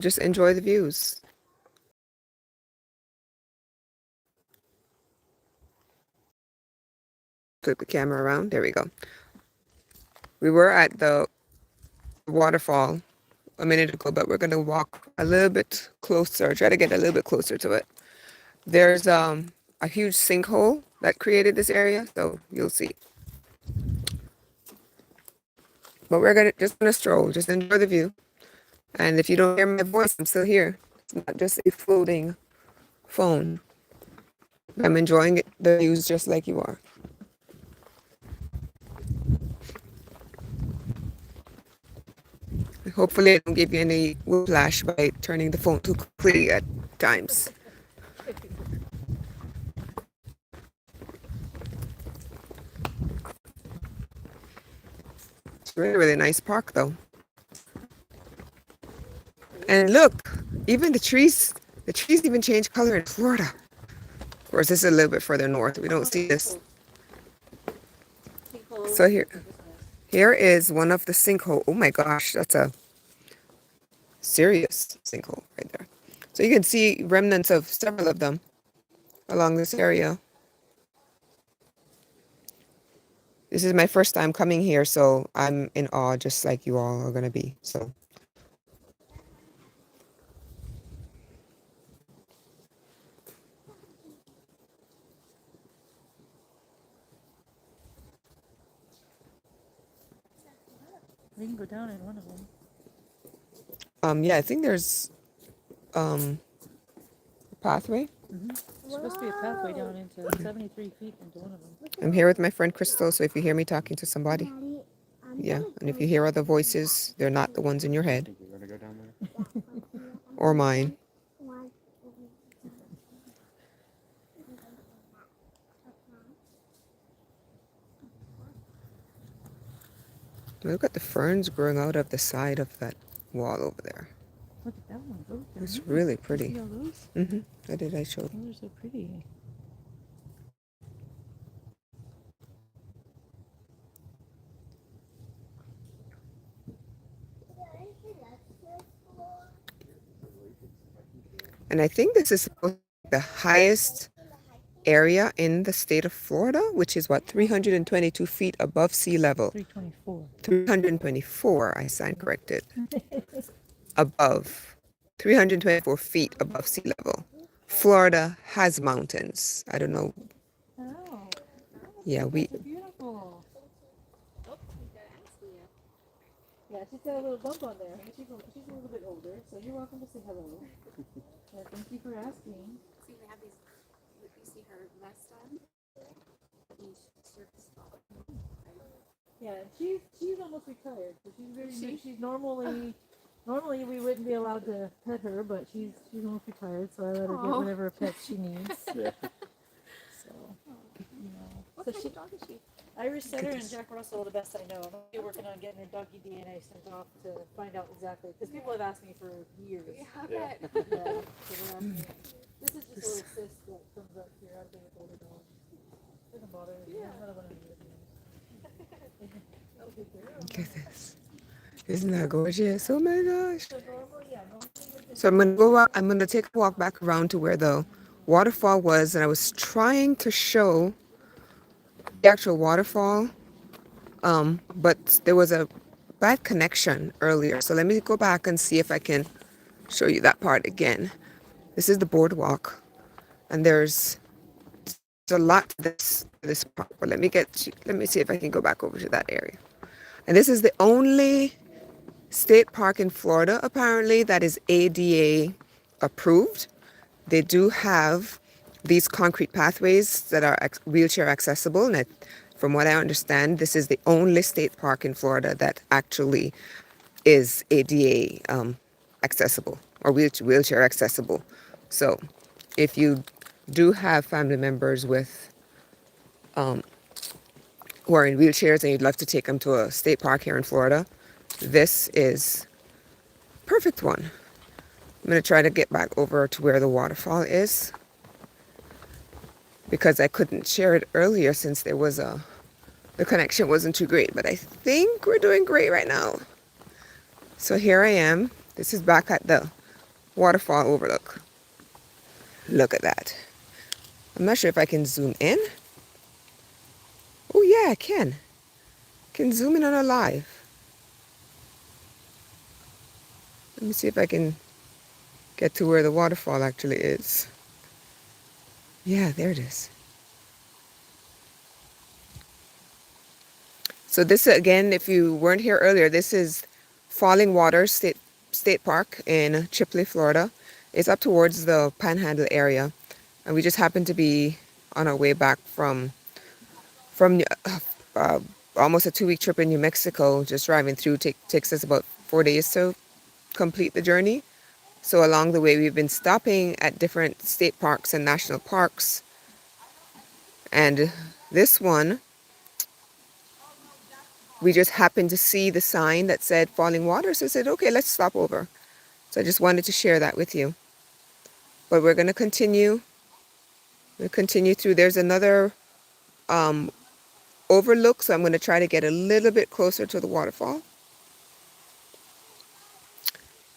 just enjoy the views. Flip the camera around. There we go. We were at the waterfall a minute ago, but we're going to walk a little bit closer, try to get a little bit closer to it. There's a huge sinkhole that created this area, so you'll see. But we're just gonna stroll, just enjoy the view. And if you don't hear my voice, I'm still here. It's not just a floating phone. I'm enjoying the views just like you are. Hopefully, I don't give you any whiplash by turning the phone too quickly at times. It's really, really nice park, though. And look, even the trees even change color in Florida. Of course, this is a little bit further north. We don't see this. So here is one of the sinkhole. Oh my gosh, that's a serious sinkhole right there. So you can see remnants of several of them along this area. This is my first time coming here, so I'm in awe just like you all are going to be. So We can go down in one of them. yeah, I think there's a pathway. There's supposed to be a pathway down into 73 feet into one of them. I'm here with my friend Crystal, so if you hear me talking to somebody, yeah, and if you hear other voices, they're not the ones in your head or mine. Look at the ferns growing out of the side of that wall over there. Look at that one. Those It's really pretty. See all those? I did. I showed. Those are so pretty. And I think this is supposed to be the highest area in the state of Florida, which is what, 322 feet above sea level. 324. 324, I stand corrected. Above. 324 feet above sea level. Florida has mountains. I don't know. Oh. Yeah, They're beautiful. Yeah, she's got a little bump on there. She's a little bit older, so you're welcome to say hello. Yeah, thank you for asking. See, we have these. You see her vest on. Yeah, she's almost retired, so she's very new. She's normally we wouldn't be allowed to pet her, but she's almost retired, so I let her get whatever pets she needs. So, you know. What So kind of dog is she? Irish Setter and Jack Russell are the best I know. I'm actually working on getting her doggy DNA sent off to find out exactly, because people have asked me for years. Yeah, I bet. So they're asking me. This is just a little cyst that comes up here. I think it's older dog. Doesn't bother me. Yeah. I don't want to do it. look at this. Isn't that gorgeous? Oh my gosh. So normally, yeah, So I'm gonna go out. I'm gonna take a walk back around to where the waterfall was, and I was trying to show the actual waterfall, but there was a bad connection earlier. So let me go back and see if I can show you that part again. This is the boardwalk, and there's a lot to this part. But let me see if I can go back over to that area. And this is the only state park in Florida, apparently, that is ADA approved. They do have these concrete pathways that are wheelchair accessible. And from what I understand, this is the only state park in Florida that actually is ADA accessible or wheelchair accessible. So if you do have family members with who are in wheelchairs and you'd love to take them to a state park here in Florida, this is perfect one. I'm going to try to get back over to where the waterfall is because I couldn't share it earlier since there was the connection wasn't too great, but I think we're doing great right now. So here I am. This is back at the waterfall overlook. Look at that. I'm not sure if I can zoom in. Oh yeah, I can. Can zoom in on a live. Let me see if I can get to where the waterfall actually is. Yeah, there it is. So this again, if you weren't here earlier, this is Falling Waters State Park in Chipley, Florida. It's up towards the Panhandle area, and we just happened to be on our way back from uh, almost a 2-week trip in New Mexico. Just driving through takes us about 4 days to complete the journey. So along the way, we've been stopping at different state parks and national parks, and this one we just happened to see the sign that said Falling Water, so I said, okay, let's stop over. So I just wanted to share that with you. But we're going to continue. We'll continue through. There's another overlook, so I'm going to try to get a little bit closer to the waterfall.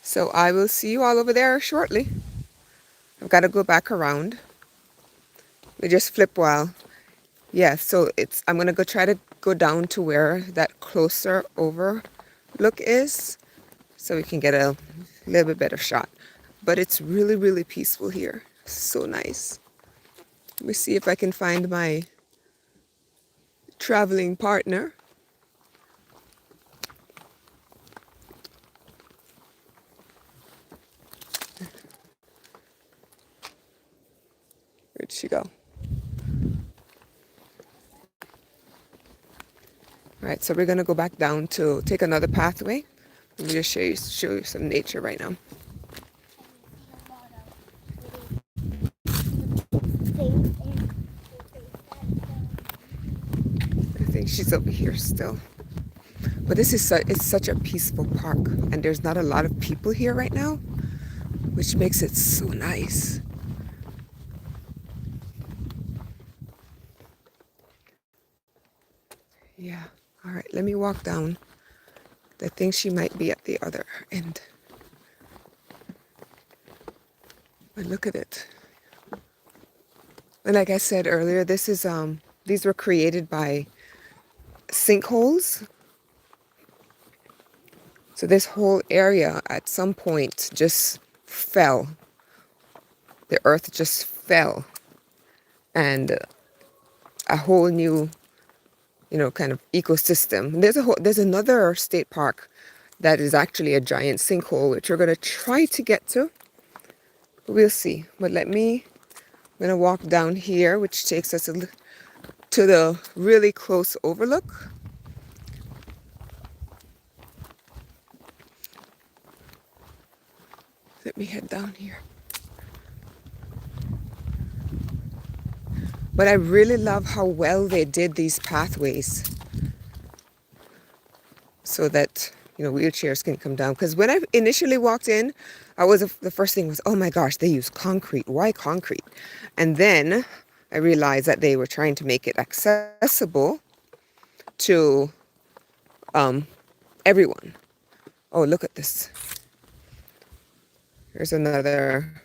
So I will see you all over there shortly. I've got to go back around. We just flip while. Yeah, so I'm going to go try to go down to where that closer overlook is, so we can get a little bit better shot. But it's really, really peaceful here. So nice. Let me see if I can find my traveling partner. Where'd she go? All right, so we're gonna go back down to take another pathway. Let me just show you some nature right now. I think she's over here still. But this is it's such a peaceful park, and there's not a lot of people here right now, which makes it so nice. Yeah. All right, let me walk down. I think she might be at the other end. But look at it. And like I said earlier, these were created by sinkholes. So this whole area at some point just fell. The earth just fell, and a whole new, kind of ecosystem. There's another state park that is actually a giant sinkhole, which we're gonna try to get to. We'll see. But I'm gonna walk down here, which takes us to the really close overlook. Let me head down here. But I really love how well they did these pathways so that, wheelchairs can come down. Because when I initially walked in, the first thing was, oh my gosh, they use concrete. Why concrete? And then I realized that they were trying to make it accessible to everyone. Oh, look at this. There's another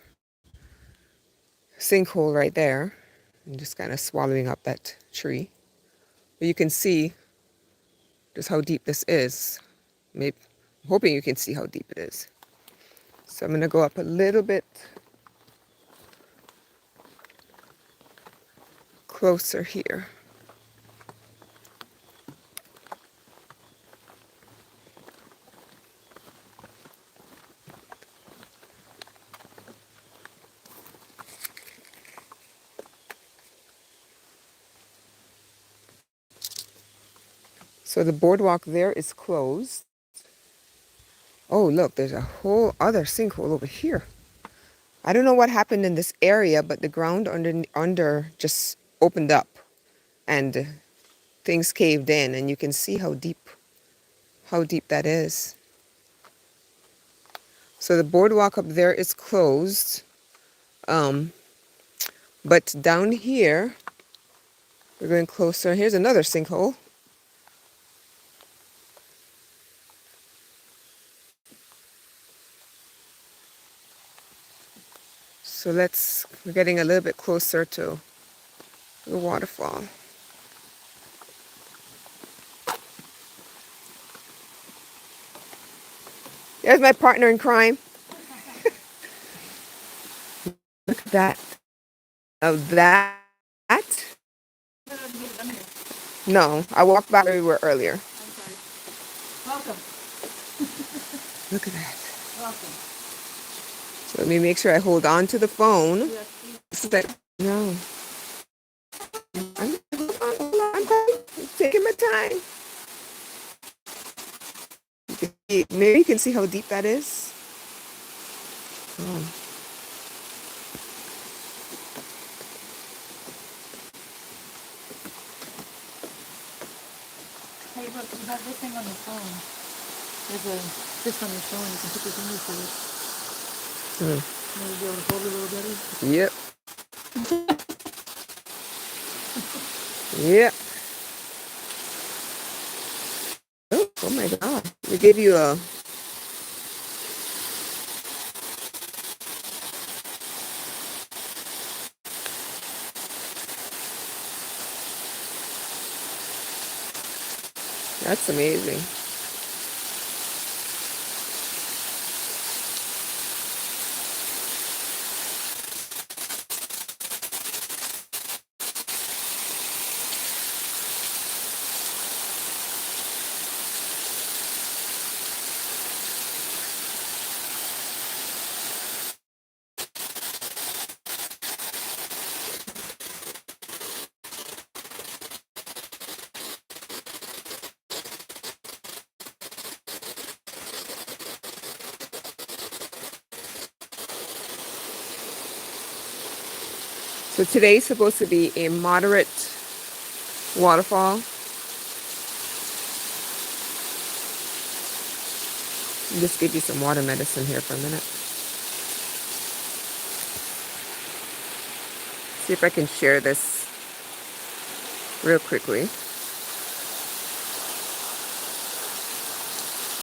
sinkhole right there. I'm just kind of swallowing up that tree. But you can see just how deep this is. Maybe, I'm hoping you can see how deep it is. So I'm going to go up a little bit closer here. So the boardwalk there is closed. Oh, look, there's a whole other sinkhole over here. I don't know what happened in this area, but the ground under just opened up and things caved in, and you can see how deep that is. So the boardwalk up there is closed. But down here, we're going closer. Here's another sinkhole. So we're getting a little bit closer to the waterfall. There's my partner in crime. Look at that. Now that. No, I walked by where we were earlier. I'm sorry. Welcome. Look at that. Welcome. So let me make sure I hold on to the phone. Yes, No. I'm taking my time. Maybe you can see how deep that is. Oh. hey, look, you have this thing on your phone. There's this on your phone. You can put your fingers to it. Maybe be able to hold it a little better. Yep. Yep. Oh my God. We give you a. That's amazing. So today's supposed to be a moderate waterfall. I'll just give you some water medicine here for a minute. See if I can share this real quickly.